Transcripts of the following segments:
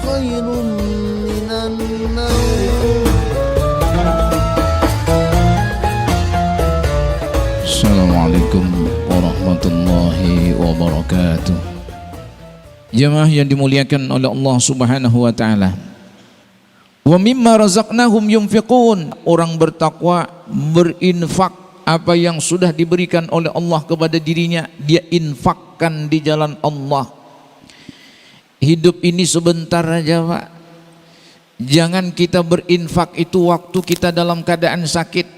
خير من النوم. Assalamualaikum warahmatullahi wabarakatuh. Jemaah yang dimuliakan oleh Allah Subhanahu wa taala. Wa mimma razaqnahum yunfiqun. Orang bertakwa berinfak apa yang sudah diberikan oleh Allah kepada dirinya, dia infakkan di jalan Allah. Hidup ini sebentar aja, Pak. Jangan kita berinfak itu waktu kita dalam keadaan sakit.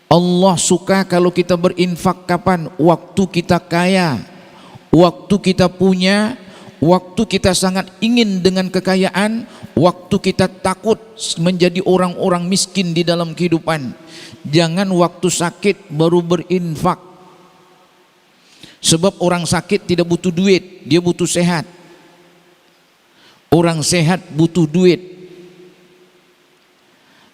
Allah suka kalau kita berinfak kapan? Waktu kita kaya, waktu kita punya, waktu kita sangat ingin dengan kekayaan, waktu kita takut menjadi orang-orang miskin di dalam kehidupan. Jangan waktu sakit baru berinfak. Sebab orang sakit tidak butuh duit, dia butuh sehat. Orang sehat butuh duit.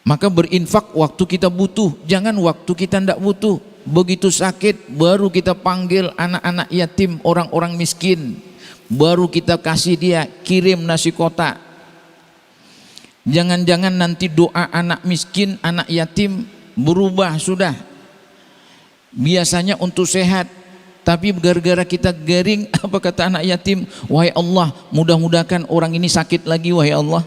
Maka berinfak waktu kita butuh, jangan waktu kita tidak butuh. Begitu sakit baru kita panggil anak-anak yatim, orang-orang miskin, baru kita kasih dia, kirim nasi kotak. Jangan-jangan nanti doa anak miskin, anak yatim berubah sudah. Biasanya untuk sehat, tapi gara-gara kita garing, apa kata anak yatim? Wahai Allah, mudah-mudahan orang ini sakit lagi, wahai Allah.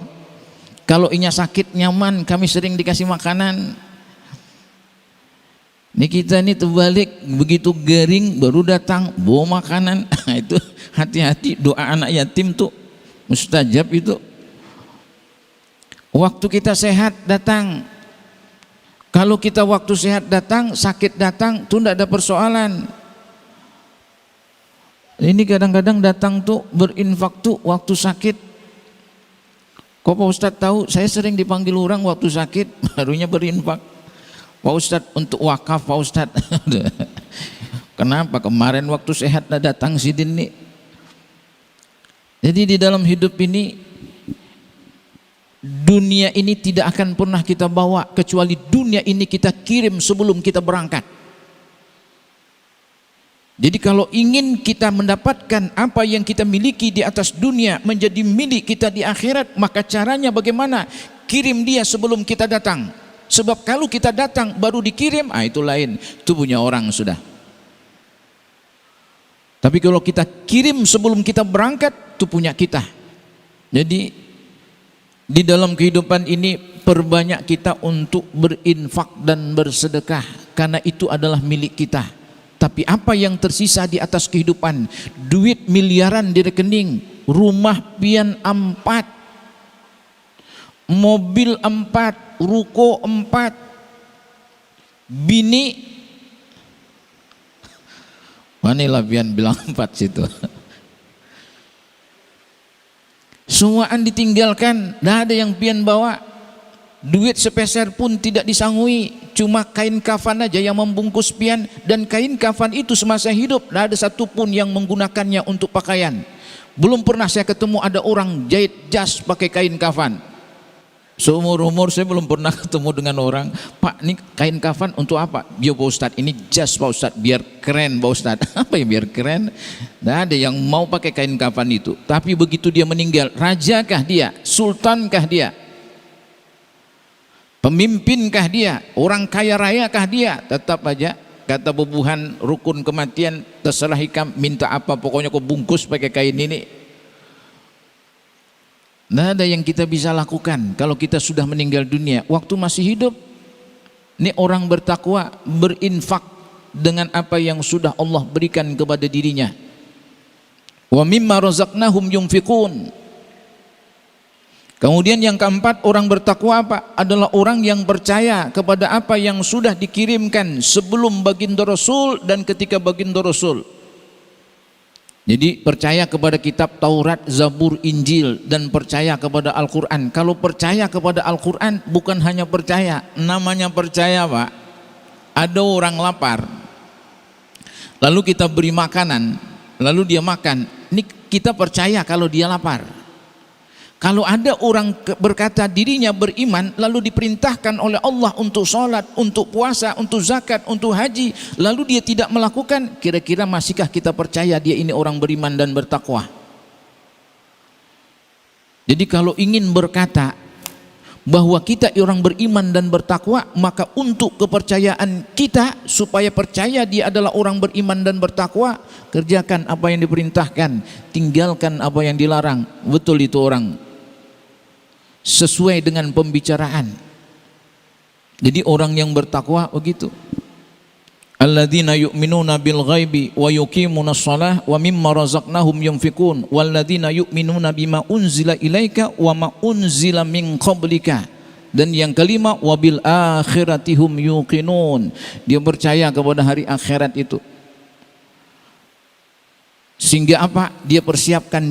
Kalau inya sakit nyaman, kami sering dikasih makanan. Ini kita ini terbalik, begitu garing baru datang bawa makanan. Itu hati-hati, doa anak yatim tuh mustajab itu. Waktu kita sehat datang. Kalau kita waktu sehat datang, sakit datang, tuh tidak ada persoalan. Ini kadang-kadang datang tuh berinfak tuh waktu sakit. Kok Pak Ustadz tahu? Saya sering dipanggil orang waktu sakit, barunya berinfak. Pak Ustadz untuk wakaf, Pak Ustadz. Kenapa? Kemarin waktu sehat datang sidin nih. Jadi di dalam hidup ini, dunia ini tidak akan pernah kita bawa, kecuali dunia ini kita kirim sebelum kita berangkat. Jadi kalau ingin kita mendapatkan apa yang kita miliki di atas dunia menjadi milik kita di akhirat, maka caranya bagaimana? Kirim dia sebelum kita datang. Sebab kalau kita datang baru dikirim, itu lain, itu punya orang sudah. Tapi kalau kita kirim sebelum kita berangkat, itu punya kita. Jadi di dalam kehidupan ini perbanyak kita untuk berinfak dan bersedekah, karena itu adalah milik kita. Tapi apa yang tersisa di atas kehidupan? Duit miliaran di rekening, rumah pian 4, mobil 4, ruko 4, bini manilah pian bilang 4 situ. Semuaan ditinggalkan, tidak ada yang pian bawa. Duit sepeser pun tidak disangui, cuma kain kafan aja yang membungkus pian, dan kain kafan itu semasa hidup tidak ada satupun yang menggunakannya untuk pakaian. Belum pernah saya ketemu ada orang jahit jas pakai kain kafan. Seumur-umur saya belum pernah ketemu dengan orang, Pak ini kain kafan untuk apa? Biar Pak Ustadz, ini jas Pak Ustadz, biar keren Pak Ustadz. Apa yang biar keren? Tidak ada yang mau pakai kain kafan itu. Tapi begitu dia meninggal, rajakah dia? Sultankah dia? Pemimpinkah dia? Orang kaya rayakah dia? Tetap aja kata bubuhan rukun kematian, terserah hikam, minta apa pokoknya kau bungkus pakai kain ini. Tidak ada yang kita bisa lakukan kalau kita sudah meninggal dunia. Waktu masih hidup, ini orang bertakwa berinfak dengan apa yang sudah Allah berikan kepada dirinya. Wa mimma razaqnahum yunfiqun. Kemudian yang keempat, orang bertakwa apa? Adalah orang yang percaya kepada apa yang sudah dikirimkan sebelum baginda Rasul dan ketika baginda Rasul. Jadi percaya kepada kitab Taurat, Zabur, Injil, dan percaya kepada Al-Quran. Kalau percaya kepada Al-Quran bukan hanya percaya, namanya percaya Pak. Ada orang lapar, lalu kita beri makanan, lalu dia makan. Ini kita percaya kalau dia lapar. Kalau ada orang berkata dirinya beriman, lalu diperintahkan oleh Allah untuk sholat, untuk puasa, untuk zakat, untuk haji, lalu dia tidak melakukan, kira-kira masihkah kita percaya dia ini orang beriman dan bertakwa? Jadi kalau ingin berkata bahwa kita orang beriman dan bertakwa, maka untuk kepercayaan kita supaya percaya dia adalah orang beriman dan bertakwa, kerjakan apa yang diperintahkan, tinggalkan apa yang dilarang. Betul itu orang, sesuai dengan pembicaraan. Jadi orang yang bertakwa begitu. Alladzina yu'minuna bil ghaibi wa yuqimunas shalah wa mimma razaqnahum yunfikun walladzina yu'minuna bima unzila ilaika wa ma unzila min qablika. Dan yang kelima, wabil akhirati hum yuqinun. Dia percaya kepada hari akhirat itu. Sehingga apa? Dia persiapkan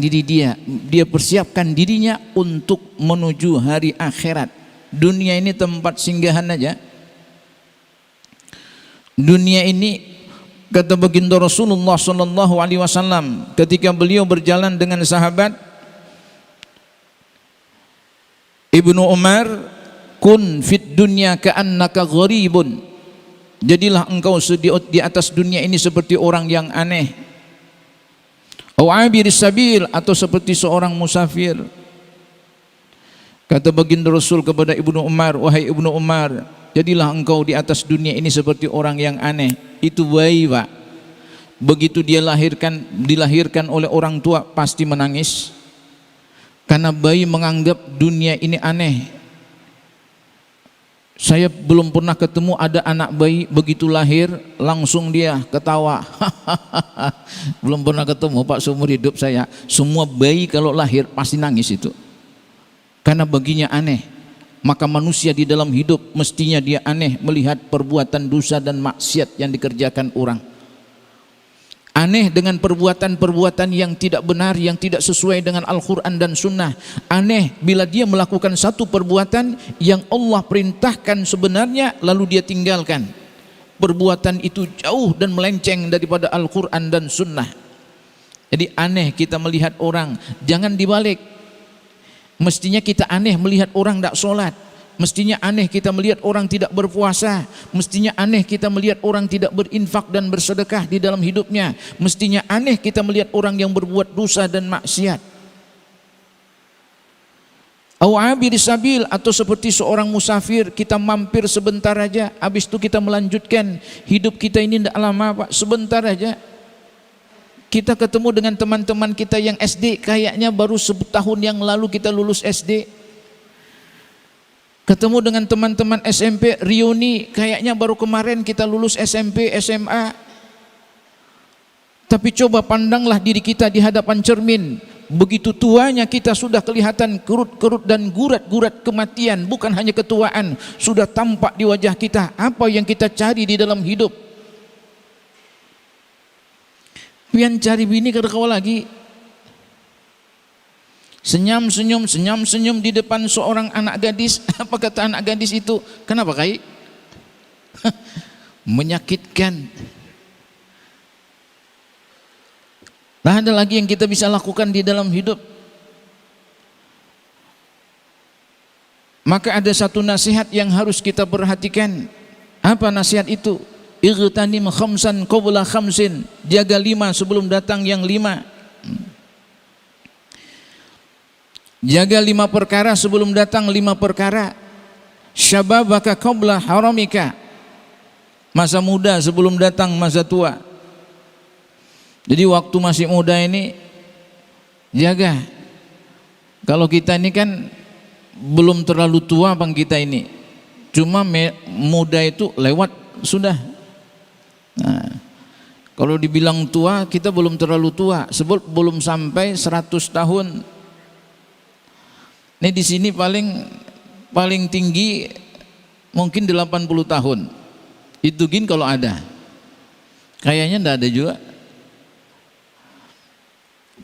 dia persiapkan dirinya untuk menuju hari akhirat. Dunia ini tempat singgahan aja. Dunia ini, kata baginda Rasulullah sallallahu alaihi wasallam ketika beliau berjalan dengan sahabat Ibnu Umar, kun fit dunya ka'annaka gharibun. Jadilah engkau di atas dunia ini seperti orang yang aneh. Au abiris sabil, atau seperti seorang musafir. Kata baginda Rasul kepada Ibnu Umar, wahai Ibnu Umar, jadilah engkau di atas dunia ini seperti orang yang aneh. Itu bayi, Pak. Begitu dia dilahirkan oleh orang tua, pasti menangis. Karena bayi menganggap dunia ini aneh. Saya belum pernah ketemu ada anak bayi begitu lahir langsung dia ketawa. Belum pernah ketemu, Pak, seumur hidup saya. Semua bayi kalau lahir pasti nangis itu. Karena baginya aneh. Maka manusia di dalam hidup mestinya dia aneh melihat perbuatan dosa dan maksiat yang dikerjakan orang. Aneh dengan perbuatan-perbuatan yang tidak benar, yang tidak sesuai dengan Al-Quran dan Sunnah. Aneh bila dia melakukan satu perbuatan yang Allah perintahkan sebenarnya lalu dia tinggalkan. Perbuatan itu jauh dan melenceng daripada Al-Quran dan Sunnah. Jadi aneh kita melihat orang, jangan dibalik. Mestinya kita aneh melihat orang tidak sholat. Mestinya aneh kita melihat orang tidak berpuasa. Mestinya aneh kita melihat orang tidak berinfak dan bersedekah di dalam hidupnya. Mestinya aneh kita melihat orang yang berbuat dosa dan maksiat. Au abiris sabil, atau seperti seorang musafir, kita mampir sebentar aja, habis itu kita melanjutkan hidup kita ini tidak lama, Pak, sebentar aja. Kita ketemu dengan teman-teman kita yang SD, kayaknya baru 10 tahun yang lalu kita lulus SD. Ketemu dengan teman-teman SMP, reuni, kayaknya baru kemarin kita lulus SMP, SMA. Tapi coba pandanglah diri kita di hadapan cermin. Begitu tuanya kita sudah kelihatan kerut-kerut dan gurat-gurat kematian. Bukan hanya ketuaan, sudah tampak di wajah kita. Apa yang kita cari di dalam hidup? Pian cari bini kada kau lagi. Senyum-senyum di depan seorang anak gadis. Apa kata anak gadis itu? Kenapa kai? Menyakitkan. Nah, ada lagi yang kita bisa lakukan di dalam hidup. Maka ada satu nasihat yang harus kita perhatikan. Apa nasihat itu? Igtanim khamsan qabla khamsin. Jaga 5 sebelum datang yang 5. Jaga 5 perkara sebelum datang 5 perkara. Syababaka qabla haramika. Masa muda sebelum datang masa tua. Jadi waktu masih muda ini jaga. Kalau kita ini kan belum terlalu tua bang kita ini. Cuma muda itu lewat sudah. Nah, kalau dibilang tua kita belum terlalu tua, sebab belum sampai 100 tahun. Ini di sini paling tinggi mungkin 80 tahun. Itu gin kalau ada. Kayaknya enggak ada juga.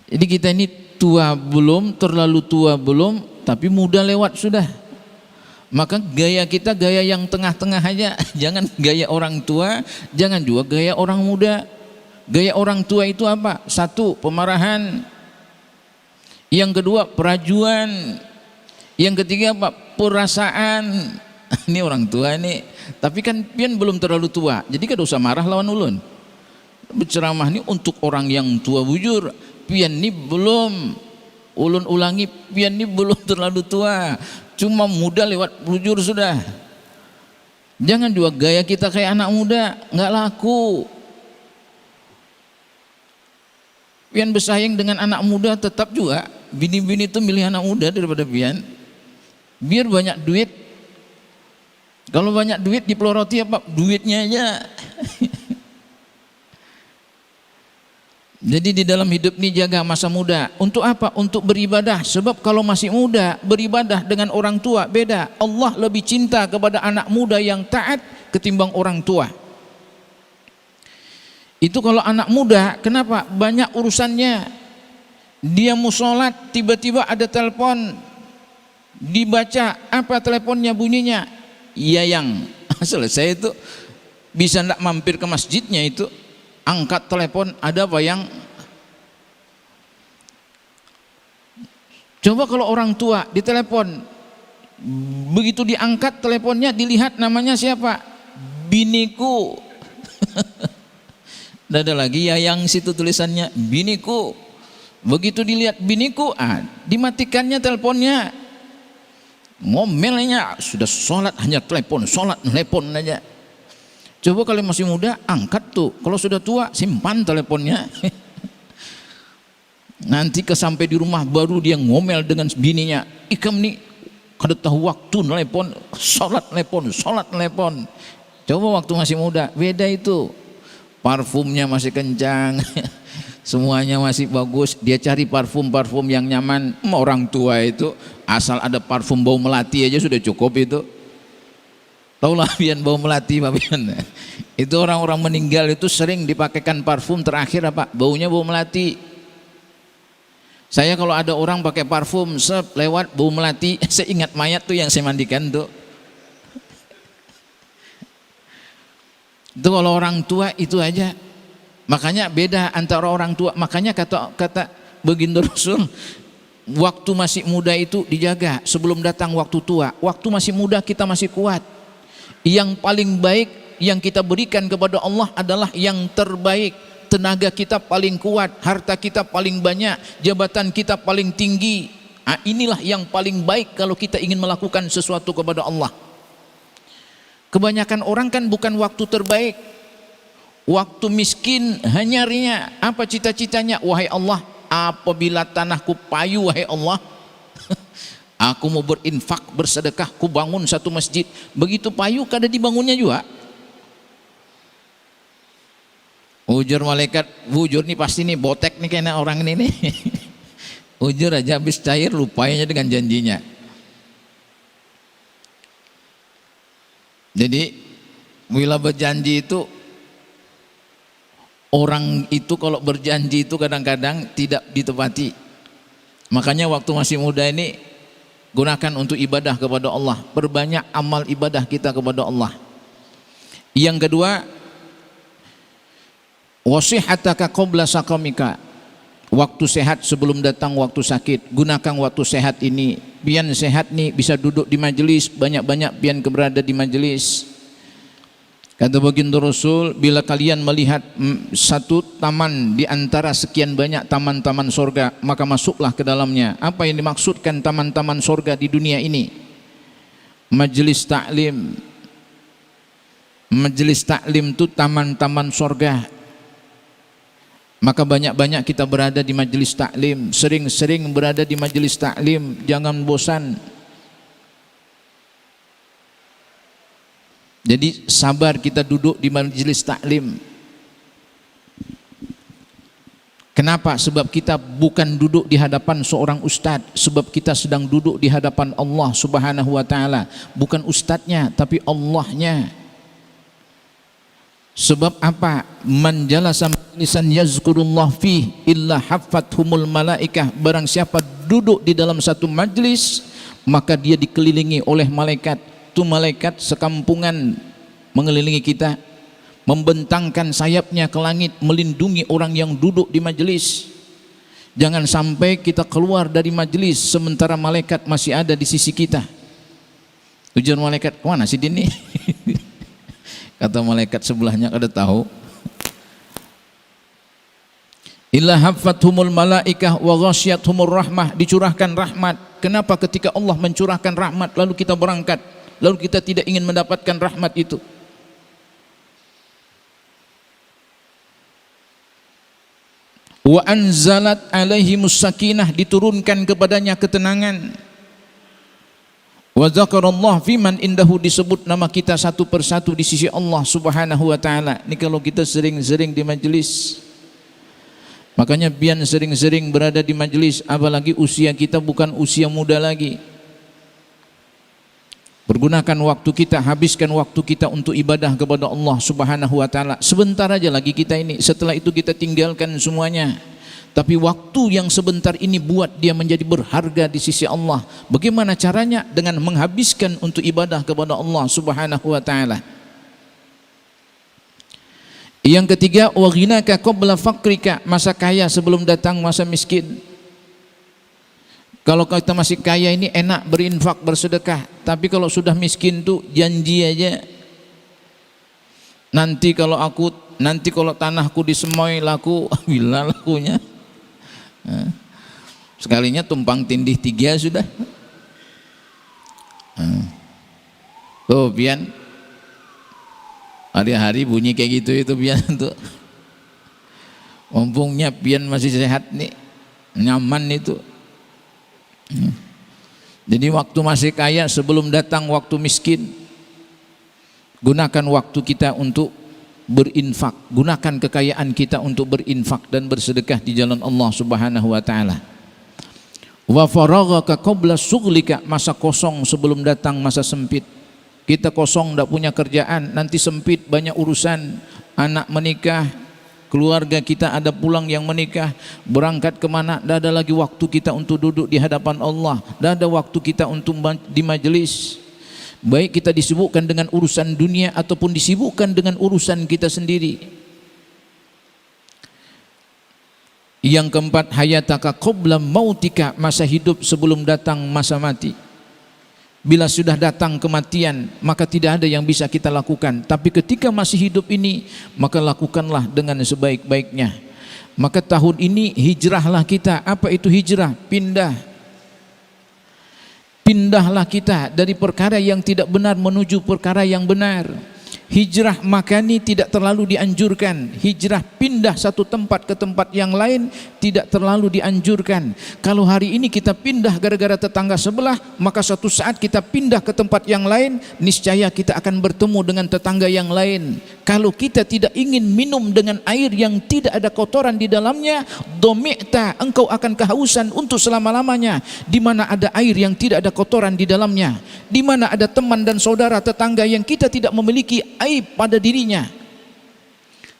Jadi kita ini tua belum, terlalu tua belum, tapi muda lewat sudah. Maka gaya kita gaya yang tengah-tengah aja. Jangan gaya orang tua, jangan juga gaya orang muda. Gaya orang tua itu apa? 1, pemarahan. Yang kedua, perajuan. Yang ketiga apa? Perasaan. Ini orang tua ini, tapi kan pian belum terlalu tua, jadi kada usah marah lawan ulun. Berceramah ini untuk orang yang tua bujur. Pian ini belum, ulun ulangi, pian ini belum terlalu tua, cuma muda lewat bujur sudah. Jangan juga gaya kita kayak anak muda, nggak laku. Pian bersaing dengan anak muda tetap juga bini-bini itu milih anak muda daripada pian, biar banyak duit. Kalau banyak duit dipeloroti apa? Duitnya aja. Jadi di dalam hidup ini jaga masa muda. Untuk apa? Untuk beribadah. Sebab kalau masih muda beribadah dengan orang tua beda. Allah lebih cinta kepada anak muda yang taat ketimbang orang tua. Itu kalau anak muda, kenapa? Banyak urusannya. Dia mau sholat, tiba-tiba ada telepon, dibaca, apa teleponnya bunyinya? Iya yang selesai itu, bisa ndak mampir ke masjidnya itu, angkat telepon, ada apa yang? Coba kalau orang tua ditelepon, begitu diangkat teleponnya, dilihat namanya siapa? Biniku. Ndak ada lagi ya yang situ tulisannya biniku. Begitu dilihat biniku, dimatikannya teleponnya. Ngomelnya sudah sholat hanya telepon, sholat telepon aja. Coba kalau masih muda angkat tuh, kalau sudah tua simpan teleponnya. Nanti kesampai di rumah baru dia ngomel dengan bininya, ikam nih kada tahu waktu telepon, sholat telepon. Coba waktu masih muda beda itu, parfumnya masih kencang. Semuanya masih bagus, dia cari parfum yang nyaman. Orang tua itu asal ada parfum bau melati aja sudah cukup itu. Taulah pian bau melati Pak pian. Itu orang-orang meninggal itu sering dipakaikan parfum terakhir apa? Baunya bau melati. Saya kalau ada orang pakai parfum lewat bau melati, saya ingat mayat tuh yang saya mandikan tuh. Itu kalau orang tua itu aja. Makanya beda antara orang tua. Makanya kata baginda Rasul, waktu masih muda itu dijaga sebelum datang waktu tua. Waktu masih muda kita masih kuat. Yang paling baik yang kita berikan kepada Allah adalah yang terbaik. Tenaga kita paling kuat, harta kita paling banyak, jabatan kita paling tinggi. Inilah yang paling baik kalau kita ingin melakukan sesuatu kepada Allah. Kebanyakan orang kan bukan waktu terbaik. Waktu miskin hanya apa cita-citanya? Wahai Allah, apabila tanahku payu, wahai Allah, aku mau berinfak, bersedekah, ku bangun satu masjid. Begitu payu kada dibangunnya juga. Ujur malaikat, ujur nih pasti nih botek nih kayaknya orang ini nih. Ujur aja habis cair lupanya dengan janjinya. Jadi bila berjanji itu, orang itu kalau berjanji itu kadang-kadang tidak ditepati. Makanya waktu masih muda ini gunakan untuk ibadah kepada Allah. Perbanyak amal ibadah kita kepada Allah. Yang kedua, wasihataka qabla saqamika. Waktu sehat sebelum datang waktu sakit. Gunakan waktu sehat ini. Pian sehat nih bisa duduk di majelis, banyak-banyak pian berada di majelis. Kata baginda Rasul, bila kalian melihat satu taman di antara sekian banyak taman-taman sorga, maka masuklah ke dalamnya. Apa yang dimaksudkan taman-taman sorga di dunia ini? Majelis taklim. Majelis taklim itu taman-taman sorga. Maka banyak-banyak kita berada di majelis taklim, sering-sering berada di majelis taklim, jangan bosan. Jadi sabar kita duduk di majelis taklim. Kenapa? Sebab kita bukan duduk di hadapan seorang ustadz, sebab kita sedang duduk di hadapan Allah Subhanahu wa taala, bukan ustadznya tapi Allahnya. Sebab apa? Man jalasa majlisan yazkurullah fih illa haffathumul malaikah. Barang siapa duduk di dalam satu majlis, maka dia dikelilingi oleh malaikat. Itu malaikat sekampungan mengelilingi kita, membentangkan sayapnya ke langit melindungi orang yang duduk di majlis. Jangan sampai kita keluar dari majelis sementara malaikat masih ada di sisi kita. Tujuan malaikat kemana sih ini? Kata malaikat sebelahnya, kada tahu. Illa haffathumul malaikah wa ghasyiathumur rahmah, dicurahkan rahmat. Kenapa ketika Allah mencurahkan rahmat lalu kita berangkat, lalu kita tidak ingin mendapatkan rahmat itu? Wa anzalat alaihimus sakinah, diturunkan kepadanya ketenangan. Wa zakarallah fiman indahu, disebut nama kita satu persatu di sisi Allah Subhanahu wa taala. Ini kalau kita sering-sering di majelis. Makanya biar sering-sering berada di majelis, apalagi usia kita bukan usia muda lagi. Pergunakan waktu kita, habiskan waktu kita untuk ibadah kepada Allah Subhanahu wa taala. Sebentar aja lagi kita ini, setelah itu kita tinggalkan semuanya. Tapi waktu yang sebentar ini buat dia menjadi berharga di sisi Allah. Bagaimana caranya? Dengan menghabiskan untuk ibadah kepada Allah Subhanahu wa taala. Yang ketiga, wa ghinaka qabla faqrika, masa kaya sebelum datang masa miskin. Kalau kita masih kaya ini enak berinfak, bersedekah. Tapi kalau sudah miskin tuh janji aja. Nanti kalau tanahku disemai laku, bila lakunya. Sekalinya tumpang tindih 3 sudah. Tuh pian hari-hari bunyi kayak gitu itu pian tuh. Mumpungnya pian masih sehat nih, nyaman itu. Jadi waktu masih kaya sebelum datang waktu miskin, gunakan waktu kita untuk berinfak, gunakan kekayaan kita untuk berinfak dan bersedekah di jalan Allah Subhanahu wa taala. Wa faraghaka qabla sughlika, masa kosong sebelum datang masa sempit. Kita kosong, tidak punya kerjaan, nanti sempit, banyak urusan, anak menikah, keluarga kita ada pulang yang menikah, berangkat kemana, tidak ada lagi waktu kita untuk duduk di hadapan Allah, tidak ada waktu kita untuk di majelis. Baik kita disibukkan dengan urusan dunia ataupun disibukkan dengan urusan kita sendiri. Yang keempat, hayataka qabla mautika, masa hidup sebelum datang masa mati. Bila sudah datang kematian, maka tidak ada yang bisa kita lakukan. Tapi ketika masih hidup ini, maka lakukanlah dengan sebaik-baiknya. Maka tahun ini hijrahlah kita. Apa itu hijrah? Pindahlah kita dari perkara yang tidak benar menuju perkara yang benar. Hijrah makani tidak terlalu dianjurkan. Hijrah pindah satu tempat ke tempat yang lain tidak terlalu dianjurkan. Kalau hari ini kita pindah gara-gara tetangga sebelah, maka suatu saat kita pindah ke tempat yang lain, niscaya kita akan bertemu dengan tetangga yang lain. Kalau kita tidak ingin minum dengan air yang tidak ada kotoran di dalamnya, domi'ta, engkau akan kehausan untuk selama-lamanya. Di mana ada air yang tidak ada kotoran di dalamnya, di mana ada teman dan saudara tetangga yang kita tidak memiliki aib pada dirinya,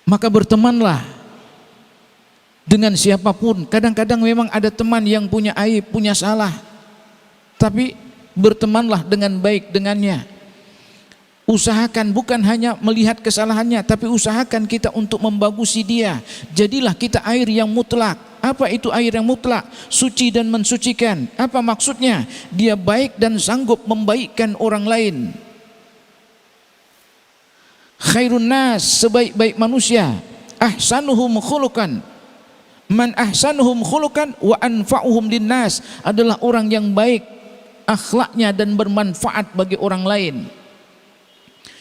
maka bertemanlah dengan siapapun. Kadang-kadang memang ada teman yang punya aib, punya salah, tapi bertemanlah dengan baik dengannya. Usahakan bukan hanya melihat kesalahannya, tapi usahakan kita untuk membagusi dia. Jadilah kita air yang mutlak. Apa itu air yang mutlak? Suci dan mensucikan. Apa maksudnya? Dia baik dan sanggup membaikkan orang lain. Khairun nas, sebaik-baik manusia, ahsanuhum khuluqan. Man ahsanuhum khuluqan wa anfa'uhum linnas, adalah orang yang baik akhlaknya dan bermanfaat bagi orang lain.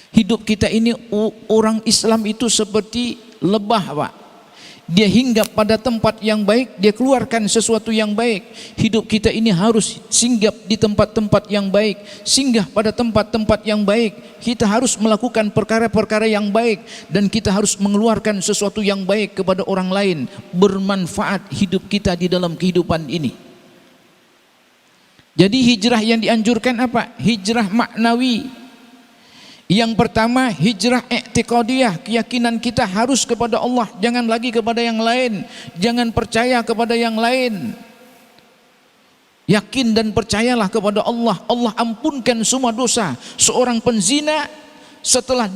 Hidup kita ini, orang Islam itu seperti lebah, Pak. Dia hinggap pada tempat yang baik, dia keluarkan sesuatu yang baik. Hidup kita ini harus singgap di tempat-tempat yang baik, singgah pada tempat-tempat yang baik. Kita harus melakukan perkara-perkara yang baik, dan kita harus mengeluarkan sesuatu yang baik kepada orang lain. Bermanfaat hidup kita di dalam kehidupan ini. Jadi hijrah yang dianjurkan apa? Hijrah maknawi. Yang pertama, hijrah i'tiqadiyah, keyakinan kita harus kepada Allah, jangan lagi kepada yang lain, jangan percaya kepada yang lain. Yakin dan percayalah kepada Allah. Allah ampunkan semua dosa. Seorang penzina setelah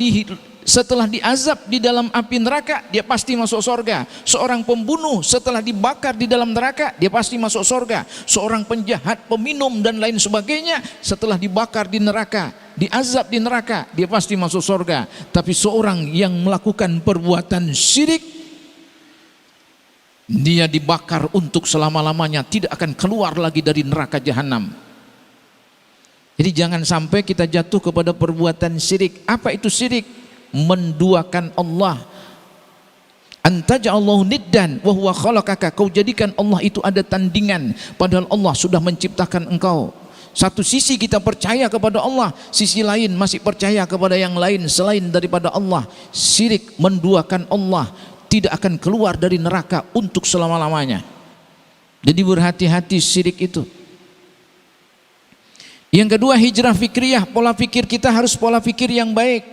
setelah diazab di dalam api neraka, dia pasti masuk surga. Seorang pembunuh setelah dibakar di dalam neraka, dia pasti masuk surga. Seorang penjahat, peminum dan lain sebagainya, setelah dibakar di neraka, diazab di neraka, dia pasti masuk surga. Tapi seorang yang melakukan perbuatan syirik, dia dibakar untuk selama-lamanya, tidak akan keluar lagi dari neraka jahanam. Jadi jangan sampai kita jatuh kepada perbuatan syirik. Apa itu syirik? Menduakan Allah. Antaja'allahu niddan wa huwa khalaqaka. Kau jadikan Allah itu ada tandingan, padahal Allah sudah menciptakan engkau. Satu sisi kita percaya kepada Allah, sisi lain masih percaya kepada yang lain selain daripada Allah. Syirik, menduakan Allah, tidak akan keluar dari neraka untuk selama-lamanya. Jadi berhati-hati syirik itu. Yang kedua, hijrah fikriyah. Pola pikir kita harus pola pikir yang baik.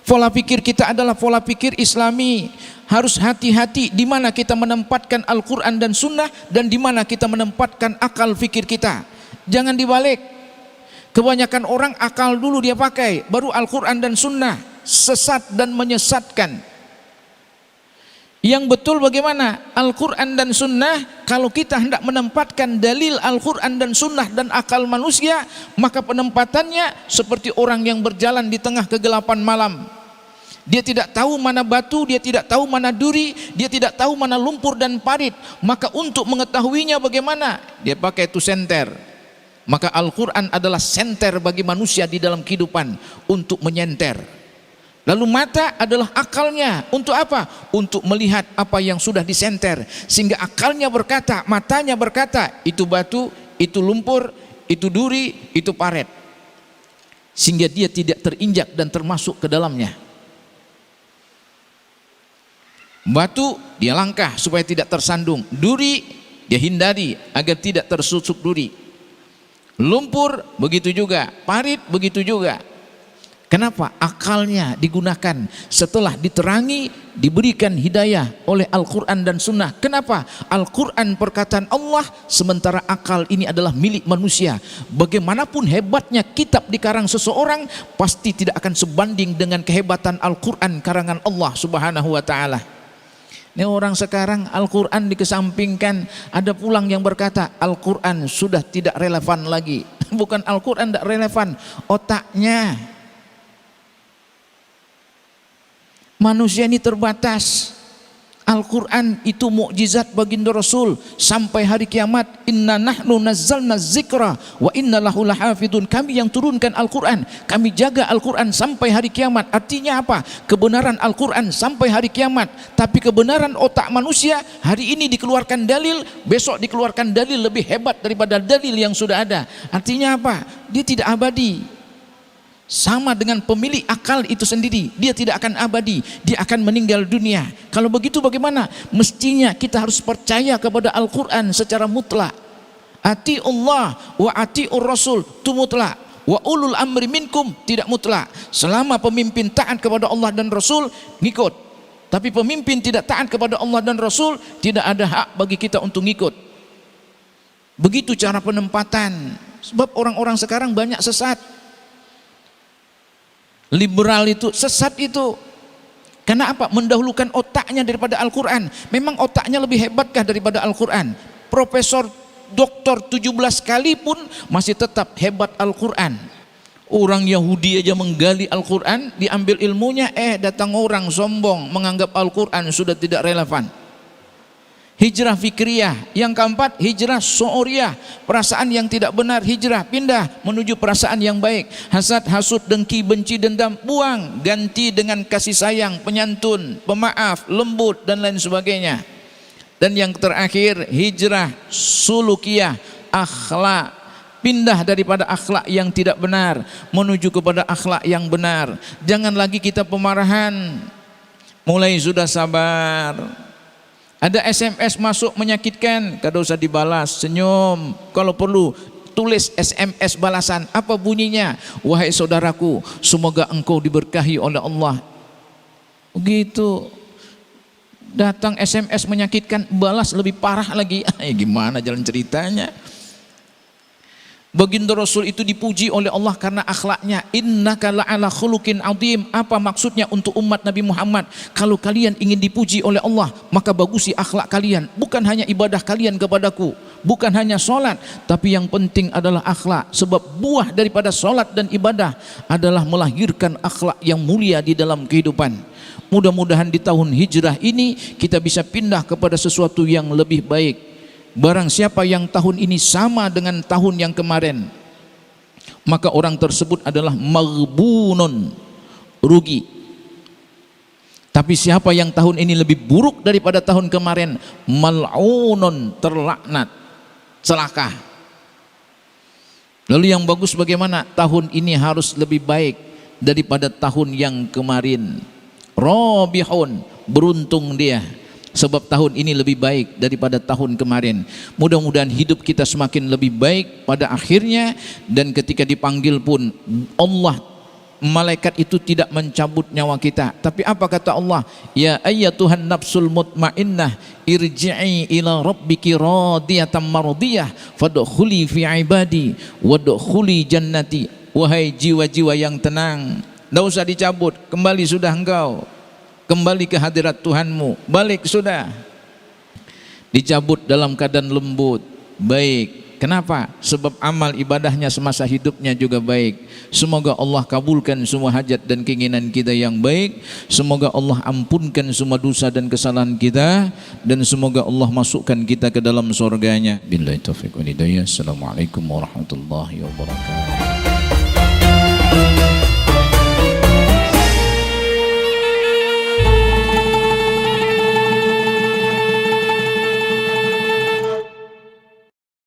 Pola pikir kita adalah pola pikir Islami. Harus hati-hati di mana kita menempatkan Al-Quran dan Sunnah, dan di mana kita menempatkan akal fikir kita. Jangan dibalik. Kebanyakan orang akal dulu dia pakai, baru Al-Quran dan Sunnah. Sesat dan menyesatkan. Yang betul bagaimana? Al-Quran dan Sunnah, kalau kita hendak menempatkan dalil Al-Quran dan Sunnah dan akal manusia, maka penempatannya seperti orang yang berjalan di tengah kegelapan malam. Dia tidak tahu mana batu, dia tidak tahu mana duri, dia tidak tahu mana lumpur dan parit. Maka untuk mengetahuinya bagaimana? Dia pakai itu senter. Maka Al-Quran adalah senter bagi manusia di dalam kehidupan untuk menyenter. Lalu mata adalah akalnya. Untuk apa? Untuk melihat apa yang sudah disenter. Sehingga akalnya berkata, matanya berkata, itu batu, itu lumpur, itu duri, itu paret. Sehingga dia tidak terinjak dan termasuk ke dalamnya. Batu, dia langkah supaya tidak tersandung. Duri, dia hindari agar tidak tersusuk duri. Lumpur, begitu juga. Parit, begitu juga. Kenapa? Akalnya digunakan setelah diterangi, diberikan hidayah oleh Al-Quran dan Sunnah. Kenapa? Al-Quran perkataan Allah, sementara akal ini adalah milik manusia. Bagaimanapun hebatnya kitab dikarang seseorang, pasti tidak akan sebanding dengan kehebatan Al-Quran karangan Allah Subhanahu wa ta'ala. Ini orang sekarang Al-Quran dikesampingkan. Ada pulang yang berkata Al-Quran sudah tidak relevan lagi. Bukan Al-Quran tidak relevan, otaknya. Manusia ini terbatas. Al-Quran itu mukjizat baginda Rasul sampai hari kiamat. Inna nahnu nazzalna zikra wa inna lahu lahafidun. Kami yang turunkan Al-Quran, kami jaga Al-Quran sampai hari kiamat. Artinya apa? Kebenaran Al-Quran sampai hari kiamat. Tapi kebenaran otak manusia, hari ini dikeluarkan dalil, besok dikeluarkan dalil lebih hebat daripada dalil yang sudah ada. Artinya apa? Dia tidak abadi. Sama dengan pemilik akal itu sendiri, dia tidak akan abadi, dia akan meninggal dunia. Kalau begitu bagaimana? Mestinya kita harus percaya kepada Al-Quran secara mutlak. Ati'ullah wa ati'ur Rasul, itu mutlak. Wa ulul amri minkum, tidak mutlak. Selama pemimpin taat kepada Allah dan Rasul, ngikut. Tapi pemimpin tidak taat kepada Allah dan Rasul, tidak ada hak bagi kita untuk ngikut. Begitu cara penempatan. Sebab orang-orang sekarang banyak sesat. Liberal itu, sesat itu. Karena apa? Mendahulukan otaknya daripada Al-Quran. Memang otaknya lebih hebatkah daripada Al-Quran? Profesor doktor 17 kali pun masih tetap hebat Al-Quran. Orang Yahudi aja menggali Al-Quran, diambil ilmunya, datang orang sombong menganggap Al-Quran sudah tidak relevan. Hijrah fikriyah. Yang keempat, hijrah su'uriyah. Perasaan yang tidak benar, hijrah, pindah menuju perasaan yang baik. Hasad, hasud, dengki, benci, dendam, buang. Ganti dengan kasih sayang, penyantun, pemaaf, lembut, dan lain sebagainya. Dan yang terakhir, hijrah sulukiyah, akhlak. Pindah daripada akhlak yang tidak benar menuju kepada akhlak yang benar. Jangan lagi kita pemarahan. Mulai sudah sabar. Ada SMS masuk menyakitkan, kada usah dibalas, senyum. Kalau perlu tulis SMS balasan. Apa bunyinya? Wahai saudaraku, semoga engkau diberkahi oleh Allah. Begitu. Datang SMS menyakitkan, balas lebih parah lagi. Gimana jalan ceritanya? Baginda Rasul itu dipuji oleh Allah karena akhlaknya. Innaka la'ala khuluqin azim. Apa maksudnya untuk umat Nabi Muhammad? Kalau kalian ingin dipuji oleh Allah, maka bagusi akhlak kalian. Bukan hanya ibadah kalian kepadaku, bukan hanya solat, tapi yang penting adalah akhlak. Sebab buah daripada solat dan ibadah adalah melahirkan akhlak yang mulia di dalam kehidupan. Mudah-mudahan di tahun hijrah ini kita bisa pindah kepada sesuatu yang lebih baik. Barang siapa yang tahun ini sama dengan tahun yang kemarin, maka orang tersebut adalah maghbunun, rugi. Tapi siapa yang tahun ini lebih buruk daripada tahun kemarin, mal'unun, terlaknat, celaka. Lalu yang bagus bagaimana? Tahun ini harus lebih baik daripada tahun yang kemarin. Rabihun, beruntung dia, sebab tahun ini lebih baik daripada tahun kemarin. Mudah-mudahan hidup kita semakin lebih baik pada akhirnya, dan ketika dipanggil pun Allah, malaikat itu tidak mencabut nyawa kita. Tapi apa kata Allah? Ya ayyatuhan nafsul mutmainnah irji'i ila rabbiki radiyatan mardiyah fadkhuli fi ibadi wadkhuli jannati. Wahai jiwa-jiwa yang tenang, tidak usah dicabut, kembali sudah engkau, kembali ke hadirat Tuhanmu, balik sudah. Dicabut dalam keadaan lembut, baik. Kenapa? Sebab amal ibadahnya semasa hidupnya juga baik. Semoga Allah kabulkan semua hajat dan keinginan kita yang baik. Semoga Allah ampunkan semua dosa dan kesalahan kita, dan semoga Allah masukkan kita ke dalam surganya. Billahi taufiq wal hidayah. Assalamualaikum warahmatullahi wabarakatuh.